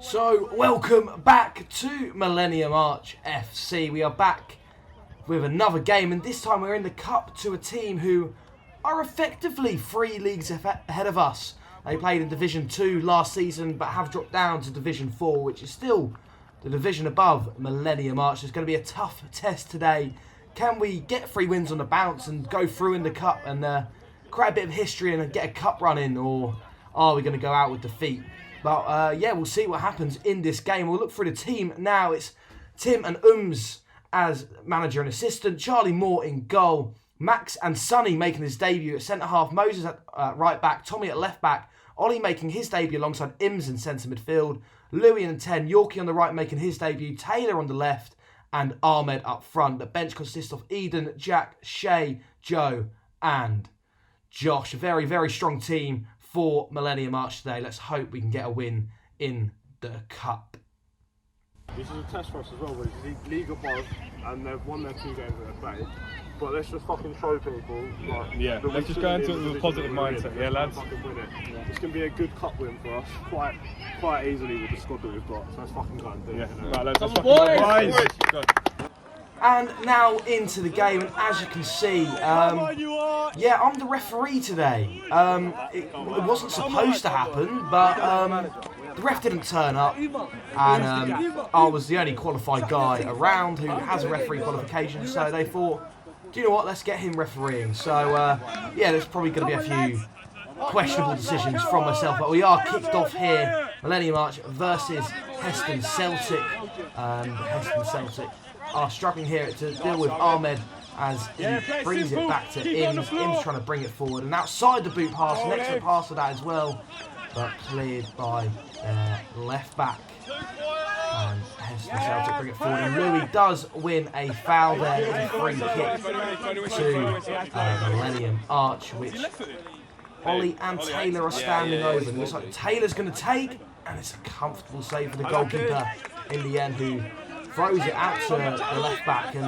So, welcome back to Millennium Arch FC. We are back with another game, and this time we're in the Cup to a team who are effectively 3 leagues ahead of us. They played in Division 2 last season, but have dropped down to Division 4, which is still the division above Millennium Arch. It's going to be a tough test today. Can we get 3 wins on the bounce and go through in the Cup and create a bit of history and get a Cup run in, or are we going to go out with defeat? But yeah, we'll see what happens in this game. We'll look through the team now. It's Tim and as manager and assistant, Charlie Moore in goal, Max and Sonny making his debut at centre-half, Moses at right back, Tommy at left back, Ollie making his debut alongside Ims in centre midfield, Louis in 10, Yorkie on the right making his debut, Taylor on the left, and Ahmed up front. The bench consists of Eden, Jack, Shay, Joe, and Josh. A very, very strong team for Millennium Arch today. Let's hope we can get a win in the Cup. This is a test for us as well, because it's league above and they've won their 2 games that they've played. But let's just fucking show people. Like, yeah, let's just go into it with a positive mindset, yeah, lads. Win it. Yeah. It's going to be a good Cup win for us, quite easily with the squad that we've got. So let's fucking go and do it. Right, let's fucking go. And now into the game, and as you can see, yeah, I'm the referee today. It wasn't supposed to happen, but the ref didn't turn up, and I was the only qualified guy around who has a referee qualification, so they thought, do you know what, let's get him refereeing. So, yeah, there's probably going to be a few questionable decisions from myself, but we are kicked off here, Millennium Arch versus Heston Celtic. Heston Celtic are struggling here to deal with Ahmed as he brings it back to Ims. Ims trying to bring it forward, and outside the boot pass, an excellent pass to that as well, but cleared by left back. And Heston Celtic bring it forward, and Louis does win a foul there. It's a free kick to Millennium Arch, which Ollie and Taylor are standing over. It looks like Taylor's going to take, and it's a comfortable save for the goalkeeper in the end, who throws it out to the left back, and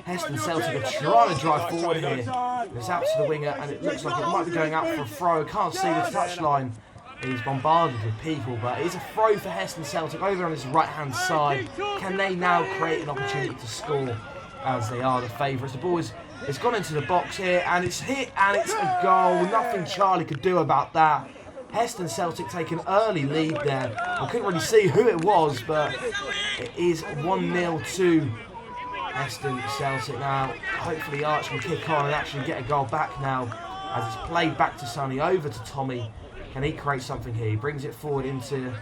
Heston Celtic are trying to drive forward here. It's out to the winger, and it looks like it might be going out for a throw. Can't see the touchline. He's bombarded with people, but it's a throw for Heston Celtic over on his right-hand side. Can they now create an opportunity to score, as they are the favourites? The ball it's gone into the box here, and it's hit, and it's a goal. Nothing Charlie could do about that. Heston Celtic take an early lead there. I couldn't really see who it was, but it is 1-0 to Heston Celtic now. Hopefully Arch can kick on and actually get a goal back now, as it's played back to Sonny, over to Tommy. Can he create something here? He brings it forward into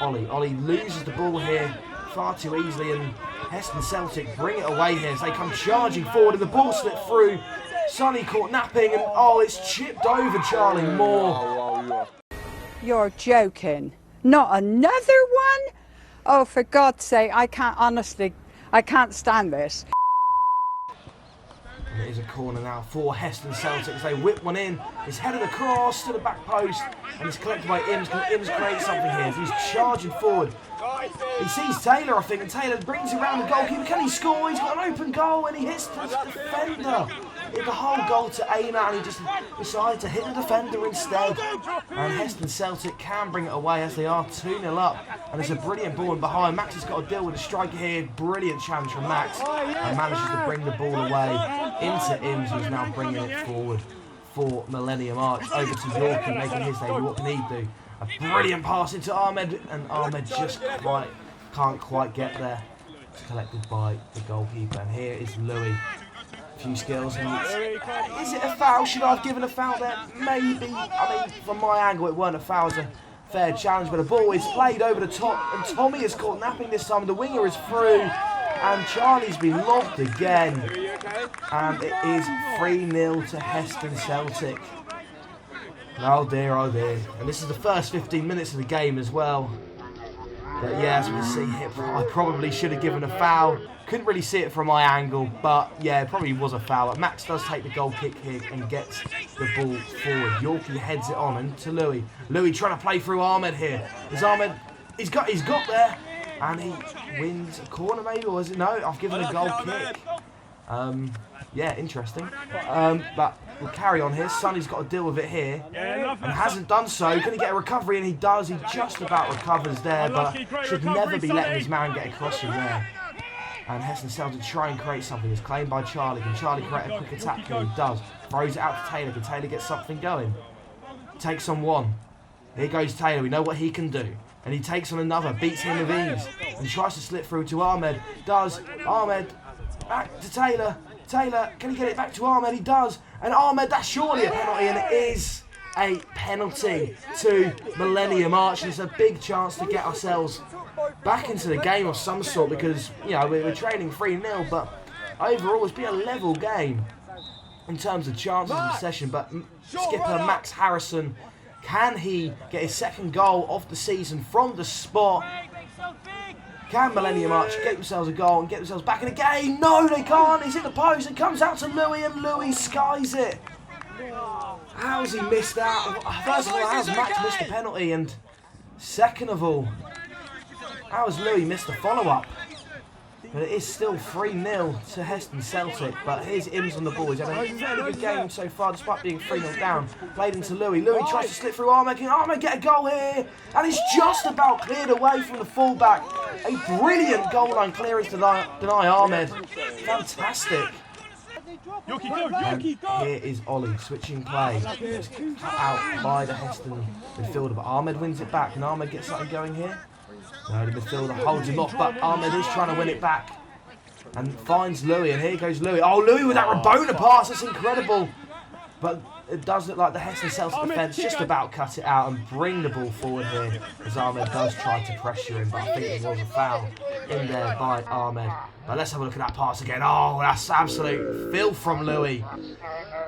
Ollie. Ollie loses the ball here far too easily, and Heston Celtic bring it away here as they come charging forward, and the ball slipped through. Sonny caught napping, and it's chipped over Charlie Moore. You're joking. Not another one? Oh, for God's sake, I can't stand this. And it is a corner now for Heston Celtic as they whip one in. It's headed across to the back post, and it's collected by Ims. Can Ims create something here? He's charging forward. He sees Taylor, I think, and Taylor brings it around the goalkeeper. Can he score? He's got an open goal, and he hits the defender. Hit the whole goal to aim at, and he just decided to hit the defender instead. And Heston Celtic can bring it away as they are 2-0 up. And it's a brilliant ball in behind. Max has got to deal with a striker here. Brilliant challenge from Max. And manages to bring the ball away into Ims, who's now bringing it forward for Millennium Arch. Over to Yorkie, making his debut. What can he do? A brilliant pass into Ahmed, and Ahmed just can't quite get there. It's collected by the goalkeeper. And here is Louis. Few skills, and is it a foul? Should I have given a foul there? Maybe. I mean, from my angle it weren't a foul, it was a fair challenge, but the ball is played over the top, and Tommy is caught napping this time. The winger is through, and Charlie's been lobbed again, and it is 3-0 to Heston Celtic. Oh dear, and this is the first 15 minutes of the game as well. But yeah, as we can see here, I probably should have given a foul. Couldn't really see it from my angle, but yeah, it probably was a foul. But Max does take the goal kick here and gets the ball forward. Yorkie heads it on into Louis. Louis trying to play through Ahmed here. Is Ahmed? He's got there, and he wins a corner maybe, or is it? No, I've given a goal kick. Yeah, interesting. But will carry on here. Sonny's got to deal with it here. And hasn't done so. Can he get a recovery? And he does. He just about recovers there, but should never be letting his man get across him there. And Heston Celtic try and create something. It's claimed by Charlie. Can Charlie create a quick attack? He does. Throws it out to Taylor. Can Taylor get something going? Takes on one. Here goes Taylor. We know what he can do. And he takes on another. Beats him with ease. And tries to slip through to Ahmed. Does. Ahmed. Back to Taylor. Taylor. Can he get it back to Ahmed? He does. And Ahmed. That's surely a penalty. And it is a penalty to Millennium Arch. It's a big chance to get ourselves back into the game of some sort, because, you know, we're trailing 3-0, but overall it's been a level game in terms of chances of possession. But skipper Max Harrison, can he get his second goal of the season from the spot? Can Millennium Arch get themselves a goal and get themselves back in the game? No, they can't. He's in the post. It comes out to Louis, and Louis skies it. How's he missed out? First of all, how's Max missed the penalty? And second of all, how has Louis missed the follow-up? But it is still 3-0 to Heston Celtic. But here's Ims on the ball. He's had a very good game so far, despite being 3-0 down. Played into Louis. Louis tries to slip through Ahmed. Can Ahmed get a goal here? And he's just about cleared away from the fullback. A brilliant goal line clearance to deny Ahmed. Fantastic. And here is Ollie switching play. Cut out by the Heston midfielder. But Ahmed wins it back. Can Ahmed get something going here? No, the midfielder holds him off, but Ahmed is trying to win it back. And finds Louis, and here goes Louis. Oh, Louis with that Rabona pass, that's incredible. But it does look like the Heston Celtic defence just about cut it out and bring the ball forward here, as Ahmed does try to pressure him, but I think it was a foul in there by Ahmed. But let's have a look at that pass again. Oh, that's absolute filth from Louis.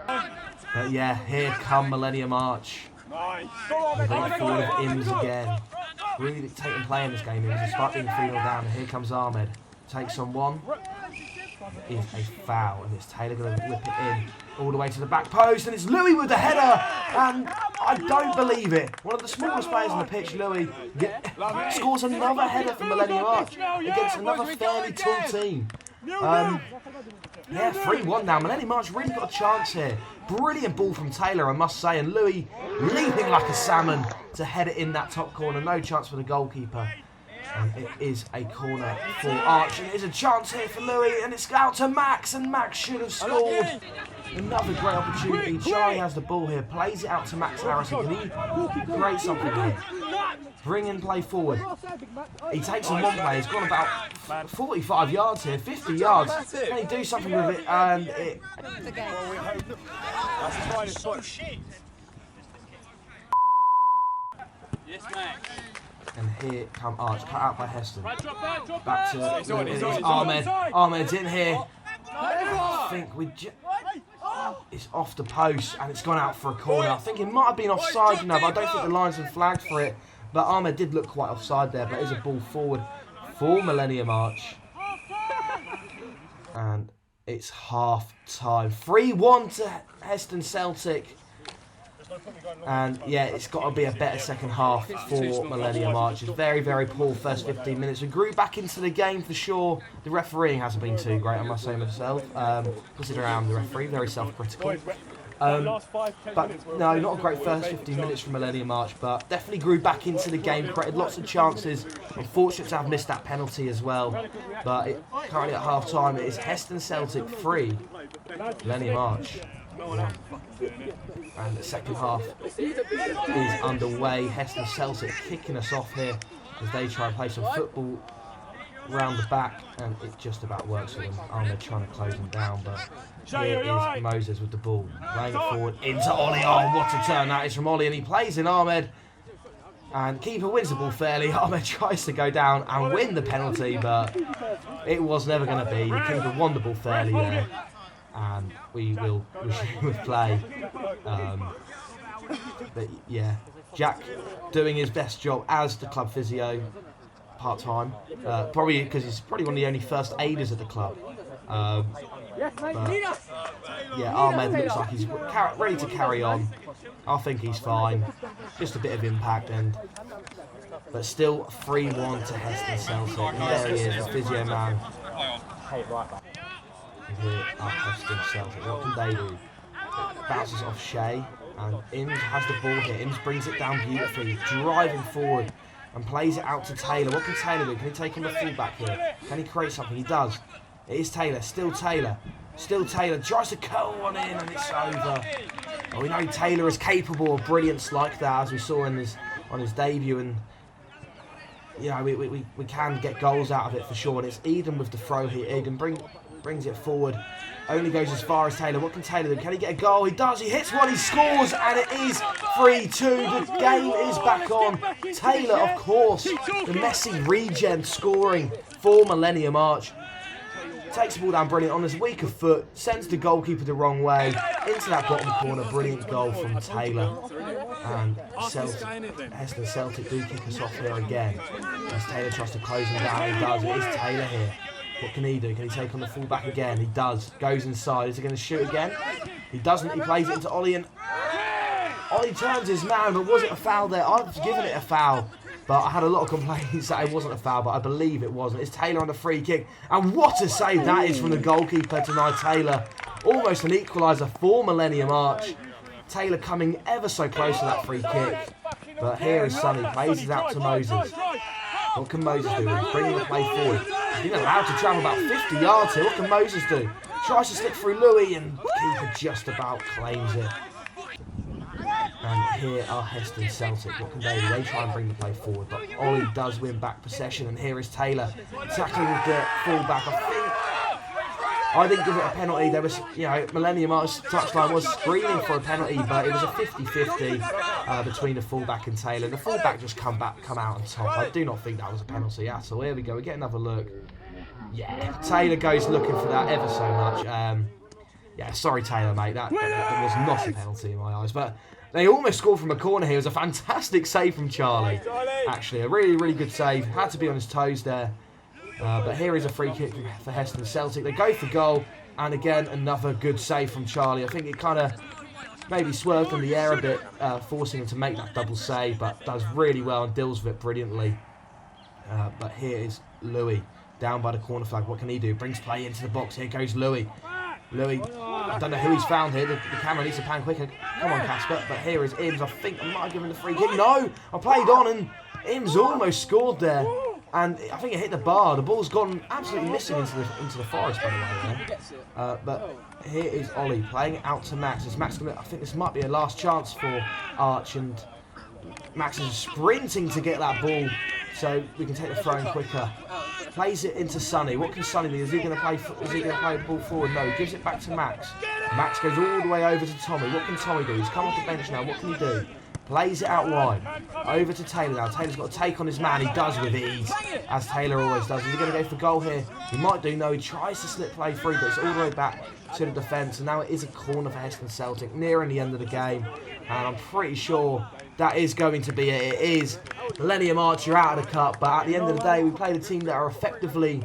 But yeah, here come Millennium Arch. Moving forward with Ims again. Really dictating play in this game, despite being 3-0 down. And here comes Ahmed. Takes on one. Is a foul, and it's Taylor going to whip it in all the way to the back post, and it's Louis with the header, and I don't believe it. One of the smallest players on the pitch, Louis, scores another header for Millennium Arch against another fairly tall team. Yeah, 3-1 now. Millennium Arch really got a chance here. Brilliant ball from Taylor, I must say, and Louis leaping like a salmon to head it in that top corner. No chance for the goalkeeper. And it is a corner for Arch, and it is a chance here for Louis, and it's out to Max, and Max should have scored. Another great opportunity. Charlie has the ball here, plays it out to Max Harrison. Can he create something here? Bring in play forward. He takes on one player, he's gone about 45 yards here, 50 yards. Can he do something with it? And it... Yes, Max. And here come Arch, cut out by Heston. Back to Ahmed. Ahmed's in here. I think it's off the post, and it's gone out for a corner. I think it might have been offside, you know, but I don't think the line's been flagged for it. But Ahmed did look quite offside there, but it is a ball forward for Millennium Arch. And it's half time. 3-1 to Heston Celtic. And yeah, it's got to be a better second half for Millennium Arch. It's very, very poor first 15 minutes. We grew back into the game for sure. The refereeing hasn't been too great, I must say myself. Considering I'm the referee, very self-critical. But no, not a great first 15 minutes from Millennium Arch, but definitely grew back into the game, created lots of chances. Unfortunate to have missed that penalty as well. But currently at half time, it is Heston Celtic 3, Millennium Arch 1. And the second half is underway. Heston Celtic kicking us off here as they try and play some football round the back, and it just about works for them. Ahmed trying to close them down, but here is Moses with the ball, laying it forward into Ollie. Oh, what a turn that is from Ollie, and he plays in Ahmed, and keeper wins the ball fairly. Ahmed tries to go down and win the penalty, but it was never going to be. The keeper won the ball fairly there, and we will resume with play. But yeah, Jack doing his best job as the club physio, part-time, probably because he's probably one of the only first aiders at the club. But yeah, Ahmed looks like he's ready to carry on. I think he's fine, just a bit of impact, but still 3-1 to Heston Celtic. And there he is, the physio man. Here are Heston Celtic. What can they do? bounces off Shea, and Ims has the ball here. Ims brings it down beautifully, driving forward, and plays it out to Taylor. What can Taylor do? Can he take on the fullback here? Can he create something? He does. It is Taylor. Still Taylor. Still Taylor. Tries to curl one in, and it's over. Well, we know Taylor is capable of brilliance like that, as we saw on his debut, and you know we can get goals out of it for sure. And it's Eden with the throw here. Eden brings it forward. Only goes as far as Taylor. What can Taylor do? Can he get a goal? He does. He hits one. He scores, and it is 3-2. The game is back on. Taylor, of course, the Messi regen scoring for Millennium Arch. Takes the ball down brilliant on his weaker foot, sends the goalkeeper the wrong way, into that bottom corner. Brilliant goal from Taylor. And Heston Celtic do kick us off here again. As Taylor tries to close him down, he does. It is Taylor here. What can he do? Can he take on the fullback again? He does. Goes inside. Is he going to shoot again? He doesn't. He plays it into Ollie, and Ollie turns his man, but was it a foul there? I've given it a foul. But I had a lot of complaints that it wasn't a foul, but I believe it wasn't. It's Taylor on the free kick. And what a save that is from the goalkeeper tonight, Taylor. Almost an equaliser for Millennium Arch. Taylor coming ever so close to that free kick. But here is Sonny. Plays it out to Moses. What can Moses do? He's bringing the play forward. He's been allowed to travel about 50 yards here. What can Moses do? Tries to slip through Louis, and the keeper just about claims it. And here are Heston Celtic. What can they do? They try and bring the play forward, but Ollie does win back possession, and here is Taylor tackling with the fullback. I didn't give it a penalty. There was, you know, Millennium Arch's touchline was screaming for a penalty, but it was a 50-50 between the fullback and Taylor. The fullback just come out on top. I do not think that was a penalty at all. Here we go. We get another look. Yeah, Taylor goes looking for that ever so much. Yeah, sorry Taylor, mate. That was not a penalty in my eyes, but they almost scored from a corner here. It was a fantastic save from Charlie. Actually, a really, really good save. Had to be on his toes there. But here is a free kick for Heston Celtic. They go for goal, and again, another good save from Charlie. I think it kind of maybe swerved in the air a bit, forcing him to make that double save, but does really well and deals with it brilliantly. But here is Louis, down by the corner flag. What can he do? Brings play into the box. Here goes Louis. Louis, I don't know who he's found here. The camera needs to pan quicker. Come on, Kacper. But here is Ims. I think I might have given the free kick. No! I played on, and Ims almost scored there. And I think it hit the bar. The ball's gone absolutely missing into the forest, by the way. But here is Ollie playing it out to Max. Is Max gonna, I think this might be a last chance for Arch, and Max is sprinting to get that ball so we can take the throw in quicker. Plays it into Sonny. What can Sonny do? Is he going to play the ball forward? No, he gives it back to Max. Max goes all the way over to Tommy. What can Tommy do? He's come off the bench now. What can he do? Plays it out wide. Over to Taylor now. Taylor's got to take on his man. He does with ease, as Taylor always does. Is he going to go for goal here? He might do. No, he tries to slip play through, but it's all the way back to the defence. And now it is a corner for Heston Celtic, nearing the end of the game. And I'm pretty sure that is going to be it. It is Millennium Arch, you're out of the cup. But at the end of the day, we played a team that are effectively,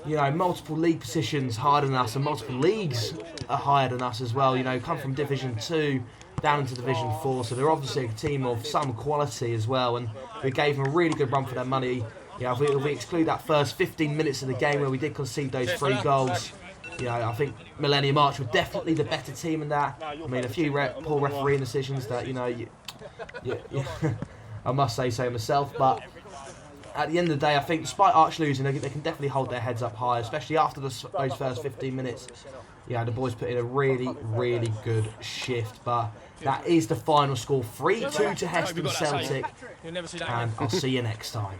you know, multiple league positions higher than us, and multiple leagues are higher than us as well. You know, come from Division 2 down into Division 4, so they're obviously a team of some quality as well, and we gave them a really good run for their money. You know, if we exclude that first 15 minutes of the game where we did concede those 3 goals, you know, I think Millennium Arch were definitely the better team in that. I mean, a few poor refereeing decisions that, you know, I must say so myself, but at the end of the day, I think despite Arch losing, they can definitely hold their heads up high, especially after those first 15 minutes. Yeah, the boys put in a really, really good shift, but that is the final score, 3-2 to Heston Celtic, and I'll see you next time.